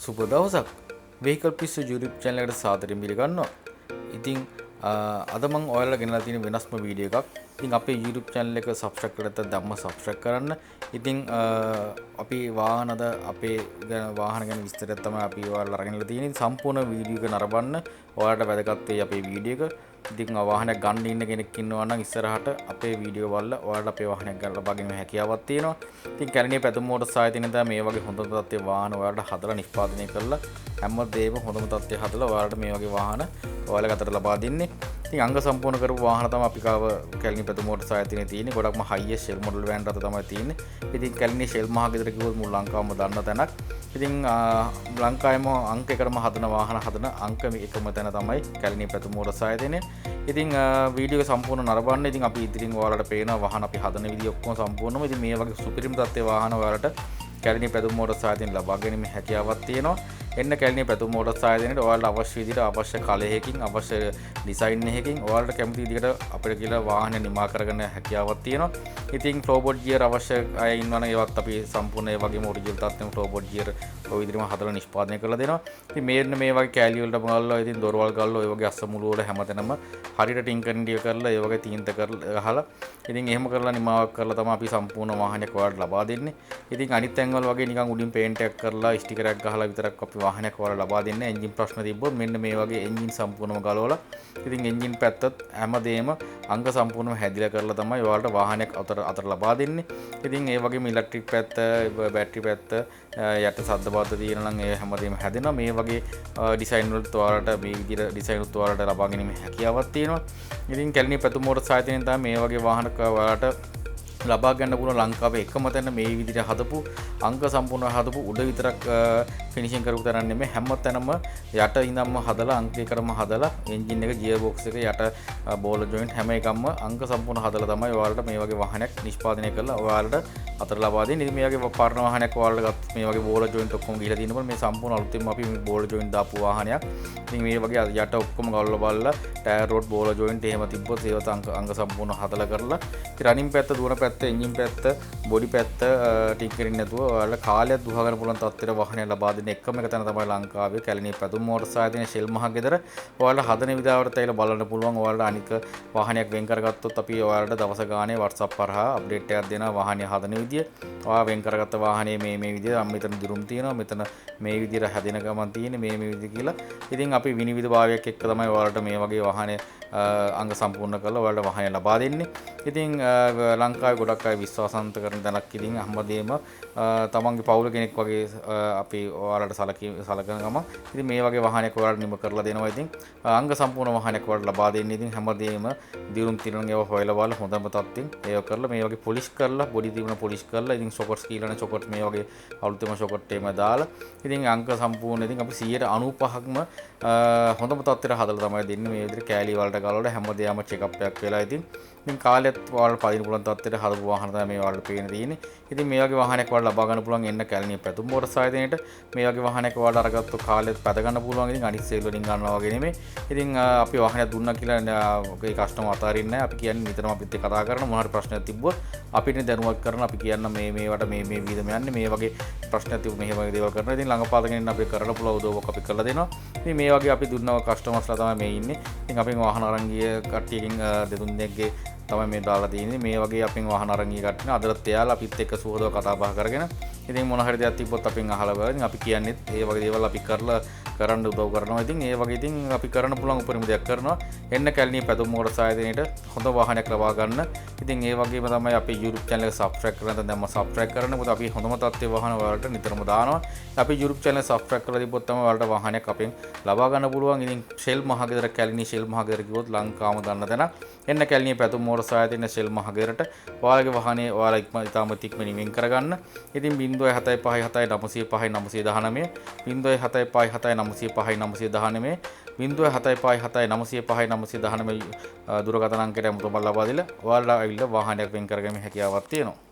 සුබ දවසක්. වෙහිකල් පිස්සු YouTube channel එකට සාදරයෙන් පිළිගන්නවා. ඉතින් අද මම ඔයාලට ගෙනලා තියෙන වෙනස්ම වීඩියෝ එකක්. ඉතින් අපේ YouTube channel එක subscribe කරලා නැත්නම් දැම්ම subscribe කරන්න. ඉතින් අපි වාහනද අපේ වාහන ගැන විස්තරයක් තමයි අපි ඔයාලට අරගෙනලා තියෙන්නේ. සම්පූර්ණ වීඩියෝ එක නරඹන්න. ඔයාලට වැදගත් වෙයි අපේ වීඩියෝ එක. ඉතින් වාහනයක් ගන්න ඉන්න කෙනෙක් ඉන්නවා නම් ඉස්සරහට අපේ වීඩියෝ බලලා ඔයාලට අපේ වාහනයක් ගන්න ලබා ගැනීම හැකියාවක් තියෙනවා. ඉතින් කැලණිය පැතුම් මෝටර්ස් ආයතනයෙන් තමයි මේ වගේ හොඳ තත්ත්වයේ වාහන ඔයාලට හදලා නිෂ්පාදනය කරලා හැමදේම හොඳම තත්ත්වයේ හදලා ඔයාලට මේ වගේ වාහන ඔයාලට අතට ලබා දෙන්නේ. ඉතින් අංග සම්පූර්ණ කරපු වාහන තමයි අපි කාව කැලණිය පැතුම් මෝටර්ස් ආයතනයේ තියෙන්නේ. ගොඩක්ම highest shell model van රථ තමයි තියෙන්නේ. ඉතින් කැලණිය shell මහගෙදර කිව්වොත් මුළු ලංකාවම දන්න තැනක්. ඉතින් ලංකාවේම අංක එකටම හදන වාහන හදන අංක එකම තැන තමයි කැලණිය පැතුම් මෝටර්ස් ආයතනය. ඉතින් වීඩියෝ එක සම්පූර්ණ නරඹන්න. ඉතින් අපි ඉදිරියෙන් ඔයාලට පේන වාහන අපි හදන විදිය ඔක්කොම සම්පූර්ණම. ඉතින් මේ වගේ සුපිරිම තත්ත්වයේ වාහන ඔයාලට කැලණිය පැතුම් මෝටර්ස් ආයතනයෙන් ලබා ගැනීම හැකියාවක් තියෙනවා. එන්න කැලණිය පැතුම් මෝටර්ස් ආයතනයේ ඔයාලට අවශ්‍ය විදිහට අවශ්‍ය කලයකින් අවශ්‍ය ඩිසයින් එකකින් ඔයාලට කැමති විදිහට අපිට කියලා වාහන නිමා කරගන්න හැකියාවක් තියෙනවා. ඉතින් ෆ්ලෝබෝඩ් ගියර් අවශ්‍ය අය ඉන්නවනම් ඒවත් අපි සම්පූර්ණ ඒ වගේම ඔරිජිනල් තත්ත්වෙම ෆ්ලෝබෝඩ් ගියර් ඔය විදිහටම හදලා නිෂ්පාදනය කරලා දෙනවා. ඉතින් මේ වගේ කෑලි වලට ගාල්ලා ඉතින් දොරවල් ගාල්ලා ඔය වගේ අස්සමුළු වල හැමතැනම හරියට ටින්කරින්ඩිය කරලා ඒ වගේ තීන්ත කරලා ගහලා ඉතින් එහෙම කරලා නිමාවක් කරලා තමයි අපි සම්පූර්ණ වාහනයක් ඔයාලට ලබා දෙන්නේ. ඉතින් අනිත් ඇන්ගල් වගේ නිකන් උඩින් පේන්ට් එකක් කරලා ස්ටිකරයක් ගහලා විතරක් අපි වාහනයක් ඔයාලට ලබා දෙන්නේ. එන්ජින් ප්‍රශ්න තිබ්බොත් මෙන්න මේ වගේ එන්ජින් සම්පූර්ණම ගලවලා ඉතින් එන්ජින් පැත්තත් හැමදේම අංග සම්පූර්ණව හැදිලා කරලා තමයි ඔයාලට වාහනයක් අතට ලබා දෙන්නේ. ඉතින් ඒ වගේම ඉලෙක්ට්‍රික් පැත්ත, බැටරි පැත්ත, යට සද්ද බද්ද තියෙන නම් ඒ හැමදේම හැදෙනවා. මේ වගේ ඩිසයින් වලට ඔයාලට මේ විදිහට ඩිසයින් උත් ඔයාලට ලබා ගැනීම හැකියාවක් තියෙනවා. ඉතින් කැලණිය පැතුම් මෝටර්ස් ආයතනයෙන් තමයි මේ වගේ වාහනක ඔයාලට ලබා ගන්න පුළුවන් ලංකාවේ එකම තැන මේ විදිහට හදපු අංග සම්පූර්ණ හදපු උඩ විතරක් ෆිනිෂින් කරපු තරම් නෙමෙයි හැම තැනම යට ඉඳන්ම හදලා අංක එකටම හදලා එන්ජින් එක ගියර් බොක්ස් එක යට බෝල ජොයින්ට් හැම එකක්ම අංග සම්පූර්ණ හදලා තමයි ඔයාලට මේ වගේ වාහනයක් නිෂ්පාදනය කරලා ඔයාලට අතට ලබා දෙන්නේ. ඉතින් මේ වගේ පරණ වාහනයක් ඔයාලට ගත්ත මේ වගේ බෝල ජොයින්ට් ඔක්කොම ගිහලා තියෙනකොට මේ සම්පූර්ණ අලුතෙන්ම අපි මේ බෝල ජොයින්ට් දාපු වාහනයක්. ඉතින් මේ වගේ යට ඔක්කොම ගල්ලා බලලා ටයර් රෝඩ් බෝල ජොයින්ට් එහෙම තිබ්බොත් ඒවත් අංග සම්පූර්ණ හදලා කරලා ඉතින් රනින් පැත්ත දුවන පැත්ත එන්ජින් පැත්ත බොඩි පැත්ත ටින්කරින් නැතුව ඔයාලට කාලයක් දුවා ගන්න පුළුවන් තත්ත්වයට වාහනය ලබා දෙන එකම එක තැන තමයි ලංකාවේ කැලණිය පැතුම් මෝටර්ස් ආයතනයේ ෂෙල් මහගෙදර. ඔයාලට හදන විදිහවට ඇවිල්ලා බලන්න පුළුවන්. ඔයාලට අනික වාහනයක් වෙන් කරගත්තොත් අපි ඔයාලට දවස ගානේ WhatsApp හරහා අප්ඩේට් එකක් දෙනවා වාහනය හදන විදිය. ඔයා වෙන් කරගත්ත වාහනේ මේ විදිහට මෙතන දිරුම් තියෙනවා. මෙතන මේ විදිහට හැදෙන ගමන් තියෙන්නේ මේ විදිහ කියලා. ඉතින් අපි විනිවිද භාවයක් එක්ක තමයි ඔයාලට මේ වගේ වාහනේ අංග සම්පූර්ණ කරලා ඔයාලට වාහනය ලබා දෙන්නේ. ඉතින් ලංකාවේ ගොඩක් අය විශ්වාසන්ත කරන තැනක්. ඉතින් හැමදේම තමන්ගේ පවුල කෙනෙක් වගේ අපි ඔයාලට සලකන ගමන් ඉතින් මේ වගේ වාහනයක් ඔයාලට නිම කරලා දෙනවා. ඉතින් අංග සම්පූර්ණ වාහනයක් ඔයාලට ලබා දෙන්නේ. ඉතින් හැමදේම දිරුම් තිරුම් ඒවා හොයලා බලලා හොඳම තත්ත්වෙන් ඒක කරලා මේ වගේ පොලිෂ් කරලා බොඩි තිබුණ පොලිෂ් කරලා ඉතින් ෂොකට්ස් කියලානේ ෂොකට් මේ වගේ අලුතෙම ෂොකට් එහෙම දාලා ඉතින් අංග සම්පූර්ණ ඉතින් අපි 95%ක්ම හොඳම තත්ත්වයට හදලා තමයි දෙන්නේ. මේ විදිහට කෑලි වලට ගලවලා හැමදේම චෙක්අප් එකක් වෙලා ඉතින් කාලෙත් ඔයාලට පදින්න පුළුවන් තත්ත්වයට හදපු වාහන තමයි මේ ඔයාලට පේන තියෙන්නේ. ඉතින් මේ වගේ වාහනයක් ඔයාලට ලබා ගන්න පුළුවන් එන්න කැලණිය පැතුම් මෝටර්ස් ආයතනයේට. මේ වගේ වාහනයක් ඔයාලට අරගත්තු කාලෙත් පැද ගන්න පුළුවන්. ඉතින් අනිත් සේල් වලින් ගන්නවා වගේ නෙමෙයි. ඉතින් අපි වාහනයක් දුන්නා කියලා ඔගේ කස්ටමර් අතාරින්නේ නැහැ. අපි කියන්නේ නිතරම අපිත් එක්ක කතා කරන මොනවා හරි ප්‍රශ්නයක් තිබ්බොත් අපිට දැනුවත් කරන අපි කියන්න මේවට මේ විදිහම යන්නේ මේ වගේ ප්‍රශ්නයක් තිබුණ මෙහෙම වගේ දේවල් කරනවා. ඉතින් ළඟපාතගෙන ඉන්න අපි කරලා පුළුවන් උදව්වක් අපි කරලා දෙනවා. ඉතින් මේ වගේ අපි දුන්නව කස්ටමර්ස්ලා තමයි මේ ඉන්නේ. ඉතින් අපෙන් වාහන අරන් ගිය කට්ටියකින් දෙතුන් දෙනෙක්ගේ තමයි මේ දාලා තියෙන්නේ. මේ වගේ අපෙන් වාහන අරන් ගිය කට්ටිය අදලත් එයාලා අපිත් එක්ක සුහදව කතා බහ කරගෙන ඉතින් මොන හරි දෙයක් තිබ්බොත් අපෙන් අහලා බලලා ඉතින් අපි කියන්නේත් ඒ වගේ දේවල් අපි කරන්න උදව් කරනවා. ඉතින් ඒ වගේ ඉතින් අපි කරන්න පුළුවන් උපරිම දෙයක් කරනවා. එන්න කැලණිය පැතුම් මෝටර්ස් ආයතනයේට හොඳ වාහනයක් ලබා ගන්න. ඉතින් ඒ වගේම තමයි අපේ YouTube channel එක subscribe කරලා නැත්නම් දැම්ම subscribe කරන්න. මොකද අපි හොඳම තත්ත්වයේ වාහන වලට නිතරම දානවා. අපි YouTube channel subscribe කරලා තිබ්බොත් තමයි ඔයාලට වාහනයක් අපෙන් ලබා ගන්න පුළුවන්. ඉතින් ෂෙල් මහගෙදර කැලණිය ෂෙල් මහගෙදර කිව්වොත් ලංකාවම දන්න තැන. එන්න කැලණිය පැතුම් මෝටර්ස් ආයතනයේ ෂෙල් මහගෙදරට ඔයාලගේ වාහනේ ඔයාලා ඉතාමත් ඉක්මනින් වෙන් කරගන්න. ඉතින් 0757905 919 0757905 919 0757905 919 දුරකථන අංකයට මුදල් ලබා දීලා ඔයාලා ඇවිල්ලා වාහනයක් වෙන් කරගන්න හැකියාවක් තියෙනවා.